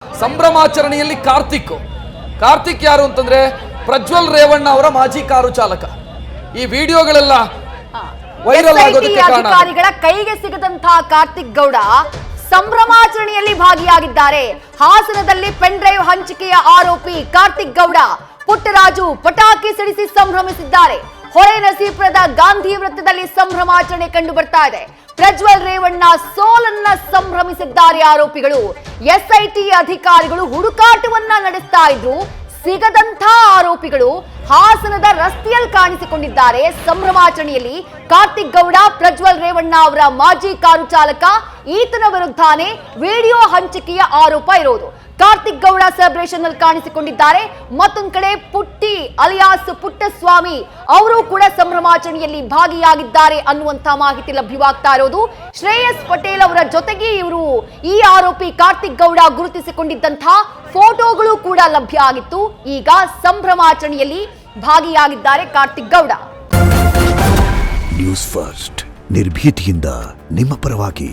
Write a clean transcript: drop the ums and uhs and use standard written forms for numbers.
ಸಂಭ್ರಮಾಚರಣೆಯಲ್ಲಿ ಕಾರ್ತಿಕ್ ಯಾರು ಅಂತಂದ್ರೆ ಪ್ರಜ್ವಲ್ ರೇವಣ್ಣ ಅವರ ಮಾಜಿ ಕಾರು ಚಾಲಕ. ಈ ವಿಡಿಯೋಗಳೆಲ್ಲ ವೈರಲ್ ಆಗೋದಕ್ಕೆ ಕಾರಣ ಅಧಿಕಾರಿಗಳ ಕೈಗೆ ಸಿಗದಂತಹ ಕಾರ್ತಿಕ್ ಗೌಡ ಸಂಭ್ರಮಾಚರಣೆಯಲ್ಲಿ ಭಾಗಿಯಾಗಿದ್ದಾರೆ. ಹಾಸನದಲ್ಲಿ ಪೆನ್ ಡ್ರೈವ್ ಹಂಚಿಕೆಯ ಆರೋಪಿ ಕಾರ್ತಿಕ್ ಗೌಡ ಪುಟ್ಟರಾಜು ಪಟಾಕಿ ಸಿಡಿಸಿ ಸಂಭ್ರಮಿಸಿದ್ದಾರೆ. ಹೊಳೆ ನಸೀಪುರದ ಗಾಂಧಿ ವೃತ್ತದಲ್ಲಿ ಸಂಭ್ರಮಾಚರಣೆ ಕಂಡು ಬರ್ತಾ ಇದೆ. ಪ್ರಜ್ವಲ್ ರೇವಣ್ಣ ಸೋಲನ್ನ ಸಂಭ್ರಮಿಸಿದ್ದಾರೆ ಆರೋಪಿಗಳು. ಎಸ್ಐಟಿ ಅಧಿಕಾರಿಗಳು ಹುಡುಕಾಟವನ್ನ ನಡೆಸ್ತಾ ಇದ್ರು. ಸಿಗದಂತ ಆರೋಪಿಗಳು ಹಾಸನದ ರಸ್ತೆಯಲ್ಲಿ ಕಾಣಿಸಿಕೊಂಡಿದ್ದಾರೆ. ಸಂಭ್ರಮಾಚರಣೆಯಲ್ಲಿ ಕಾರ್ತಿಕ್ ಗೌಡ ಪ್ರಜ್ವಲ್ ರೇವಣ್ಣ ಅವರ ಮಾಜಿ ಕಾರು ಚಾಲಕ ಈತನ ವಿರುದ್ಧನೇ ವಿಡಿಯೋ ಹಂಚಿಕೆಯ ಆರೋಪ ಇರೋದು. ಕಾರ್ತಿಕ್ ಗೌಡ ಸೆಲೆಬ್ರೇಷನ್ ನಲ್ಲಿ ಕಾಣಿಸಿಕೊಂಡಿದ್ದಾರೆ. ಮತ್ತೊಂದು ಕಡೆ ಪುಟ್ಟಿ ಅಲಿಯಾಸ್ ಪುಟ್ಟಸ್ವಾಮಿ ಅವರು ಕೂಡ ಸಂಭ್ರಮಾಚರಣೆಯಲ್ಲಿ ಭಾಗಿಯಾಗಿದ್ದಾರೆ ಅನ್ನುವಂತ ಮಾಹಿತಿ ಲಭ್ಯವಾಗ್ತಾ ಇರೋದು. ಶ್ರೇಯಸ್ ಪಟೇಲ್ ಅವರ ಜೊತೆಗೆ ಇವರು ಈ ಆರೋಪಿ ಕಾರ್ತಿಕ್ ಗೌಡ ಗುರುತಿಸಿಕೊಂಡಿದ್ದಂತಹ ಫೋಟೋಗಳು ಕೂಡ ಲಭ್ಯ ಆಗಿತ್ತು. ಈಗ ಸಂಭ್ರಮಾಚರಣೆಯಲ್ಲಿ ಭಾಗಿಯಾಗಿದ್ದಾರೆ ಕಾರ್ತಿಕ್ ಗೌಡ. ನ್ಯೂಸ್ ಫಸ್ಟ್ ನಿರ್ಭೀತಿಯಿಂದ ನಿಮ್ಮ ಪರವಾಗಿ.